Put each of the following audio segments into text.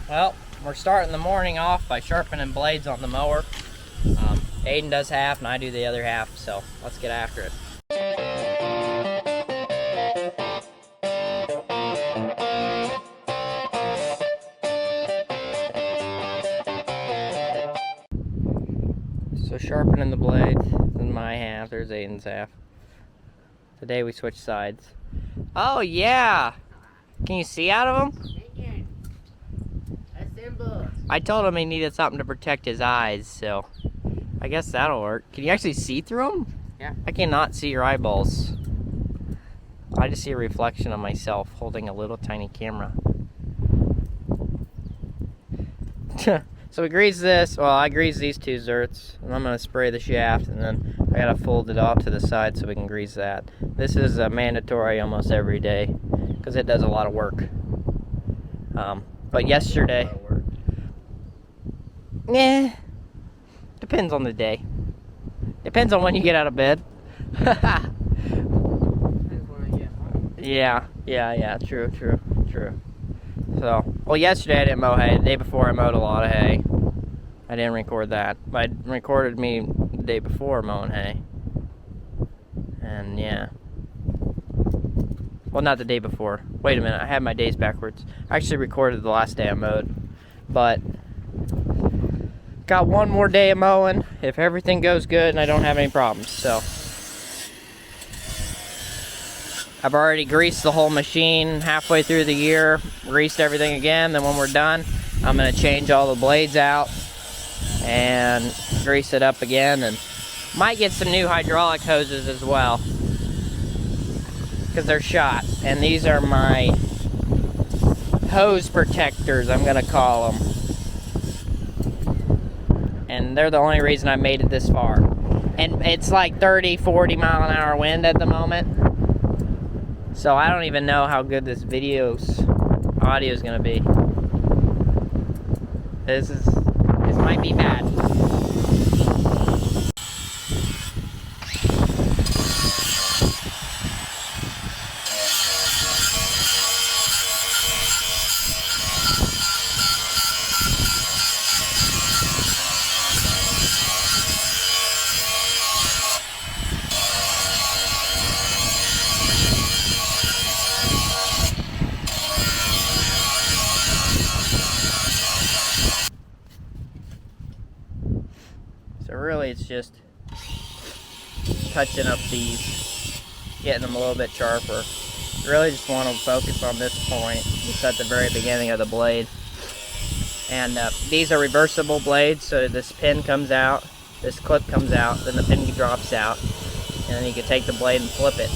Well, we're starting the morning off by sharpening blades on the mower. Aden does half and I do the other half, so let's get after it. So sharpening the blades in my half, there's Aden's half. Today we switched sides. Oh yeah! Can you see out of them? I told him he needed something to protect his eyes, so I guess that'll work. Can you actually see through them? Yeah. I cannot see your eyeballs. I just see a reflection of myself holding a little tiny camera. So we grease this. Well, I grease these two zerts, and I'm going to spray the shaft, and then I got to fold it off to the side so we can grease that. This is mandatory almost every day because it does a lot of work. But yesterday, depends on the day. Depends on when you get out of bed. Yeah, true. So, well, yesterday I didn't mow hay. The day before I mowed a lot of hay. I didn't record that, but I recorded me the day before mowing hay. And yeah. Well, not the day before. Wait a minute, I had my days backwards. I actually recorded the last day I mowed, but got one more day of mowing if everything goes good and I don't have any problems. So I've already greased the whole machine halfway through the year, greased everything again. Then when we're done, I'm gonna change all the blades out and grease it up again, and might get some new hydraulic hoses as well because they're shot. And these are my hose protectors, I'm gonna call them. And they're the only reason I made it this far. And it's like 30, 40 mile an hour wind at the moment. So I don't even know how good this audio is gonna be. This might be bad. So really it's just touching up these, getting them a little bit sharper. Really just want to focus on this point, just at the very beginning of the blade. And these are reversible blades, so this pin comes out, this clip comes out, then the pin drops out, and then you can take the blade and flip it.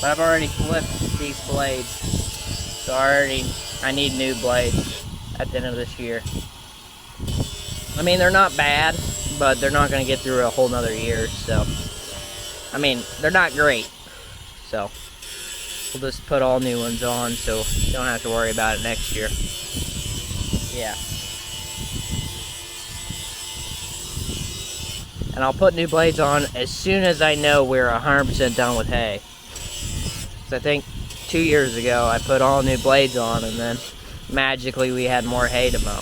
But I've already flipped these blades, so I need new blades at the end of this year. I mean, they're not bad, but they're not going to get through a whole nother year, so I mean, they're not great, so we'll just put all new ones on so you don't have to worry about it next year. Yeah. And I'll put new blades on as soon as I know we're 100% done with hay. So I think 2 years ago I put all new blades on, and then magically we had more hay to mow.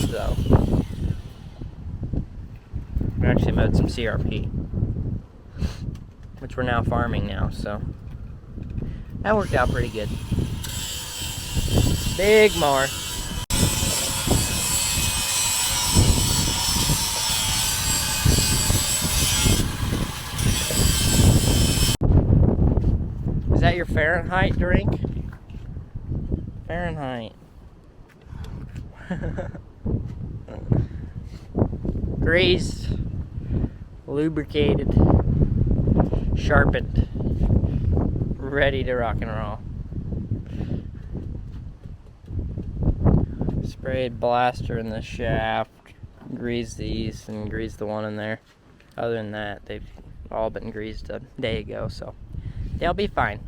So we actually mowed some CRP, which we're now farming now, so that worked out pretty good. Big mower. Is that your Fahrenheit drink? Fahrenheit. Greased, lubricated, sharpened, ready to rock and roll. Sprayed blaster in the shaft, greased these, and greased the one in there. Other than that, they've all been greased a day ago, so they'll be fine.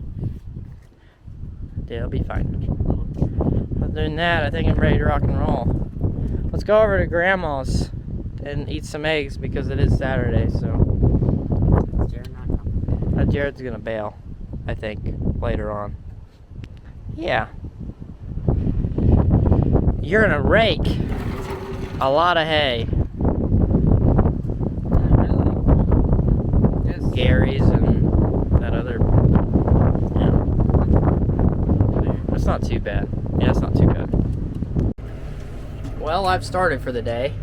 They'll be fine. Other than that, I think I'm ready to rock and roll. Let's go over to Grandma's and eat some eggs because it is Saturday, so. Jared not coming? Jared's gonna bail, I think, later on. Yeah. You're gonna rake a lot of hay. Gary's and that other, yeah. That's not too bad. Yeah, it's not too bad. Well, I've started for the day.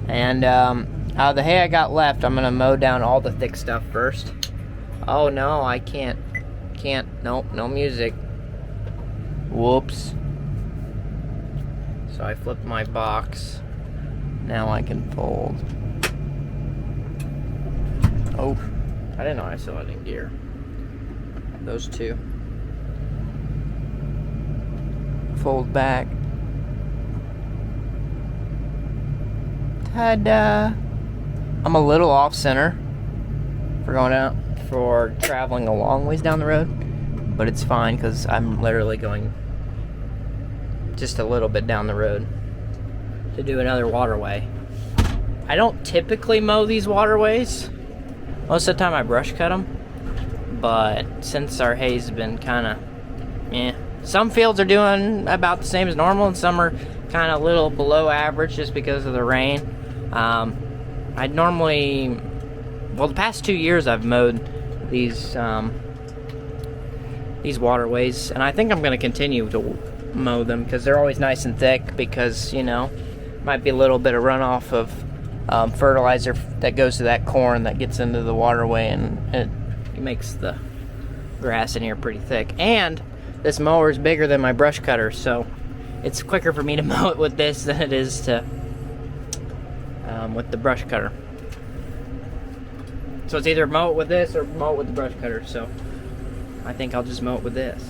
And out of the hay I got left, I'm gonna mow down all the thick stuff first. Oh no, I can't. Nope, no music. Whoops. So I flipped my box. Now I can fold. Oh, I didn't know I still had it in gear. Those two. Fold back. Ta-da! I'm a little off center for going out, for traveling a long ways down the road, but it's fine because I'm literally going just a little bit down the road to do another waterway. I don't typically mow these waterways. Most of the time I brush cut them, but since our hay's been kind of, some fields are doing about the same as normal, and some are kind of a little below average just because of the rain. I'd normally, well, the past 2 years I've mowed these waterways, and I think I'm going to continue to mow them because they're always nice and thick, because, you know, might be a little bit of runoff of fertilizer that goes to that corn that gets into the waterway, and it makes the grass in here pretty thick. And this mower is bigger than my brush cutter, so it's quicker for me to mow it with this than it is to with the brush cutter. So it's either mow it with this or mow it with the brush cutter, so I think I'll just mow it with this.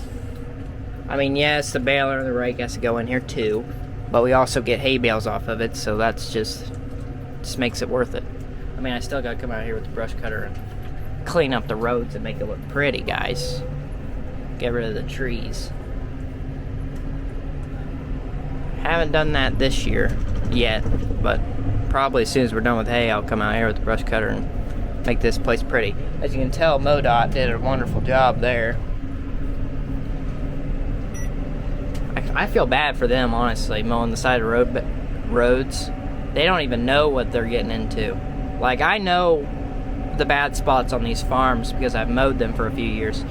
I mean, yes, the baler and the rake has to go in here too, but we also get hay bales off of it, so that's just makes it worth it. I mean, I still gotta come out here with the brush cutter and clean up the roads and make it look pretty, guys. Get rid of the trees. Haven't done that this year yet, but probably as soon as we're done with hay, I'll come out here with the brush cutter and make this place pretty. As you can tell, MoDOT did a wonderful job there. I feel bad for them, honestly, mowing the side of roads. They don't even know what they're getting into. Like, I know the bad spots on these farms because I've mowed them for a few years.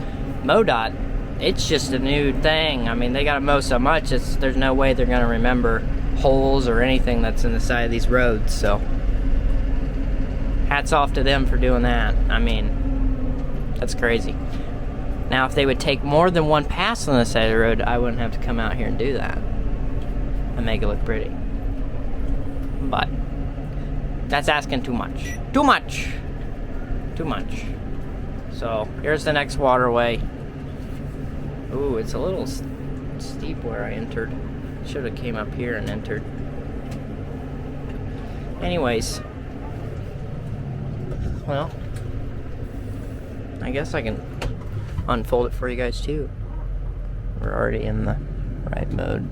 MoDOT, it's just a new thing. I mean, they gotta mow so much, there's no way they're gonna remember holes or anything that's in the side of these roads, so hats off to them for doing that. I mean, that's crazy. Now, if they would take more than one pass on the side of the road, I wouldn't have to come out here and do that and make it look pretty. But that's asking too much. Too much! Too much. So, here's the next waterway. Ooh, it's a little steep where I entered. Should have came up here and entered. Anyways. Well, I guess I can unfold it for you guys too. We're already in the right mode.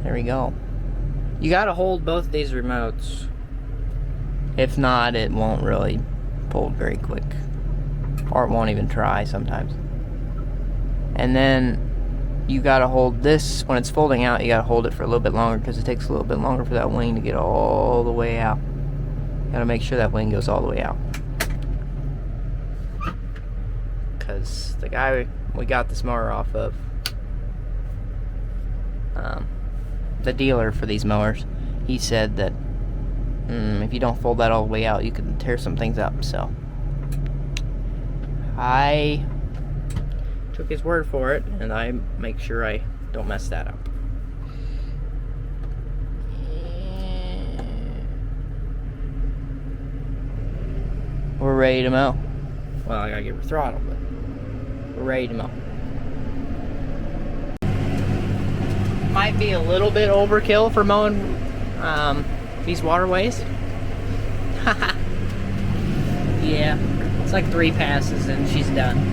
There we go. You gotta hold both these remotes. If not, it won't really fold very quick. Or it won't even try sometimes. And then you gotta hold this, when it's folding out, you gotta hold it for a little bit longer because it takes a little bit longer for that wing to get all the way out. You gotta make sure that wing goes all the way out. Because the guy we got this mower off of, the dealer for these mowers, he said that if you don't fold that all the way out, you can tear some things up. So I took his word for it, and I make sure I don't mess that up. We're ready to mow. Well, I gotta give her throttle, but we're ready to mow. Might be a little bit overkill for mowing these waterways. Yeah, it's like 3 passes and she's done.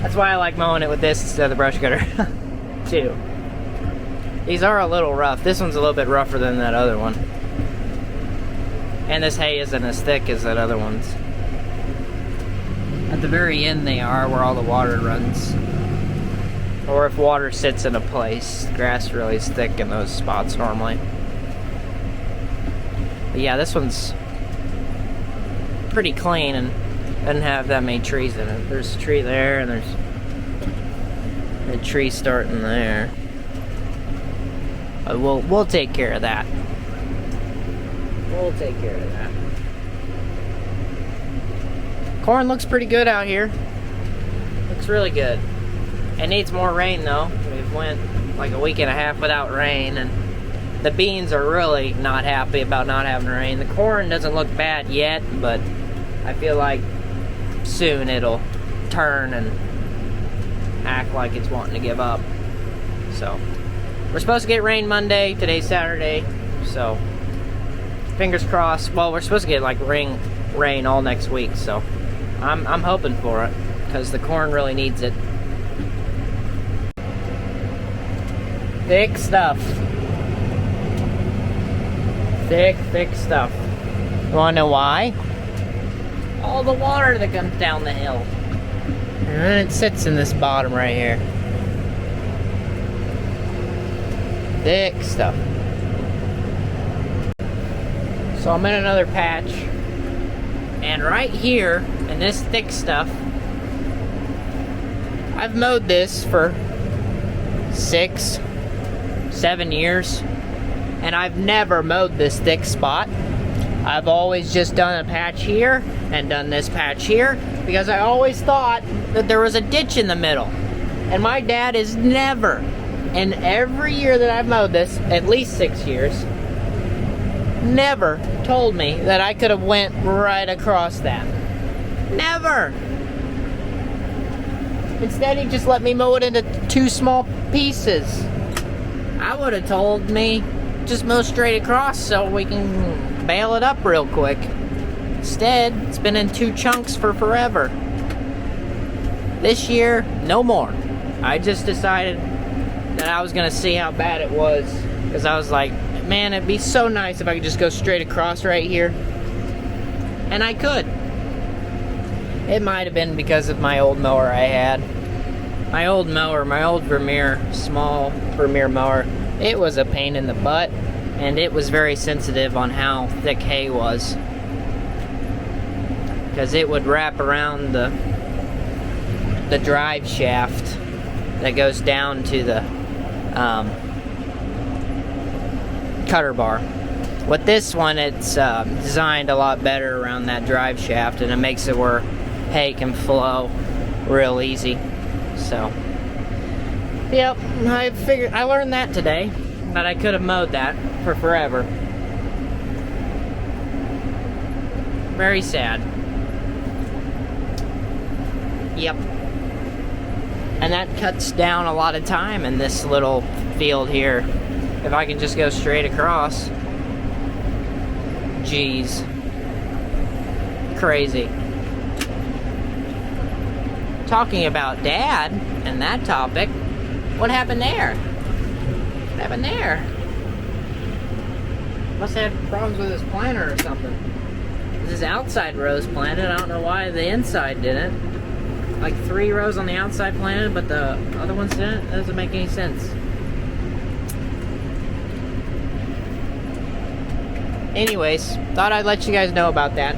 That's why I like mowing it with this instead of the brush cutter, too. These are a little rough. This one's a little bit rougher than that other one. And this hay isn't as thick as that other one's. At the very end they are, where all the water runs or if water sits in a place. Grass really is thick in those spots normally. But yeah, this one's pretty clean and doesn't have that many trees in it. There's a tree there, and there's a tree starting there. But we'll take care of that. We'll take care of that. Corn looks pretty good out here. Looks really good. It needs more rain though. We've went like a week and a half without rain, and the beans are really not happy about not having rain. The corn doesn't look bad yet, but I feel like soon it'll turn and act like it's wanting to give up. So we're supposed to get rain Monday. Today's Saturday, so fingers crossed. Well, we're supposed to get like rain all next week, so I'm hoping for it because the corn really needs it. Thick stuff. Thick stuff. You wanna know why? All the water that comes down the hill. And then it sits in this bottom right here. Thick stuff. So I'm in another patch. And right here, in this thick stuff, I've mowed this for 6, 7 years. And I've never mowed this thick spot. I've always just done a patch here and done this patch here because I always thought that there was a ditch in the middle. And my dad is never, in every year that I've mowed this, at least 6 years, never told me that I could have went right across that. Never! Instead, he just let me mow it into 2 small pieces. I would have told me, just mow straight across so we can bail it up real quick. Instead, it's been in 2 chunks for forever. This year, no more. I just decided that I was gonna see how bad it was, because I was like, man, it'd be so nice if I could just go straight across right here. And I could. It might have been because of my old mower I had. My old mower, my old Vermeer, small Vermeer mower, it was a pain in the butt, and it was very sensitive on how thick hay was. Because it would wrap around the drive shaft that goes down to the cutter bar. With this one, it's designed a lot better around that drive shaft, and it makes it where hay can flow real easy. So, yep, I learned that today, that I could have mowed that for forever. Very sad. Yep. And that cuts down a lot of time in this little field here. If I can just go straight across. Jeez. Crazy. Talking about Dad and that topic, what happened there? What happened there? Must have had problems with his planter or something. His outside rows planted. I don't know why the inside didn't. Like 3 rows on the outside planted, but the other ones didn't. That doesn't make any sense. Anyways, thought I'd let you guys know about that.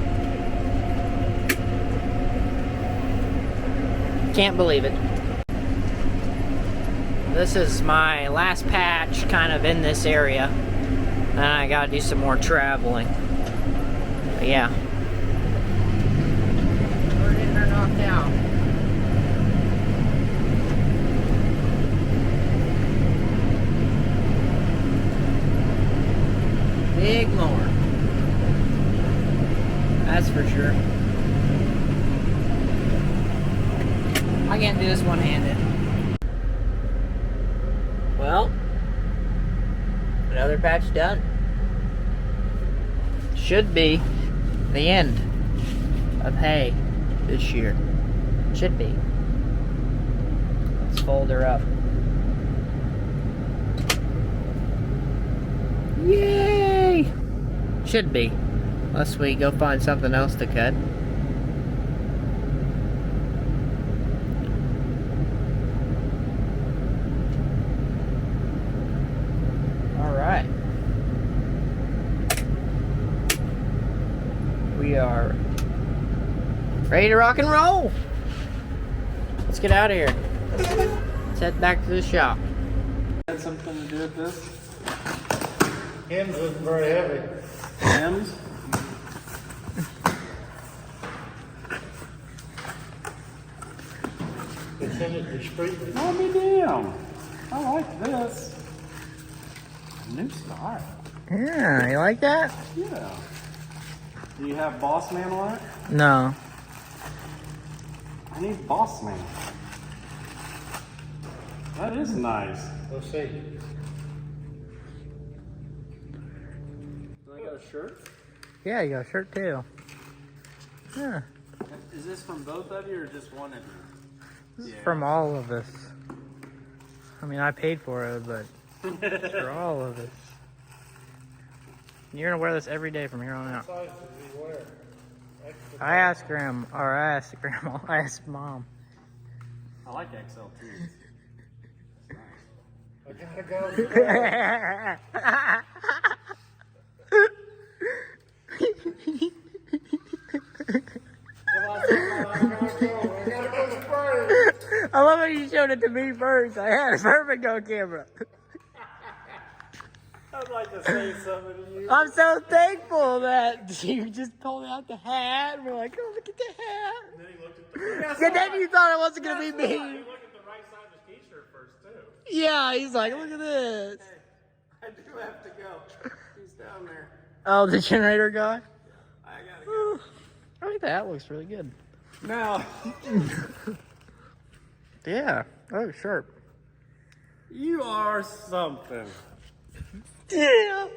Can't believe it. This is my last patch kind of in this area. And I gotta do some more traveling. But yeah. We're getting her knocked out. Big mower. That's for sure. I can't do this one-handed. Well, another patch done. Should be the end of hay this year. Should be. Let's fold her up. Yay! Should be. Unless we go find something else to cut. We are ready to rock and roll. Let's get out of here. Let's head back to the shop. Had something to do with this? Hymns wasn't very heavy. Hams? They sent it discreetly. Oh, be damn. I like this. New style. Yeah, you like that? Yeah. Do you have Boss Man on it? No. I need Boss Man. That is nice. Let's see. Do I got a shirt? Yeah, you got a shirt too. Yeah. Is this from both of you or just one of you? This is from all of us. I mean, I paid for it, but it's for all of us. You're gonna wear this every day from here on out. What size did we wear? Extra. I asked Mom. I like XL too. I gotta go. I love how you showed it to me first. I had a perfect on camera. I'd like to say something to you. I'm so thankful that you just pulled out the hat. And we're like, oh, look at the hat. And then he looked at the And then you thought it wasn't going to be me. He looked at the right side of the t-shirt first too. Yeah, he's like, look at this. I do have to go. He's down there. Oh, the generator guy? I gotta go. I think the hat looks really good. Now, Yeah. Oh, sharp. you are something. Yeah.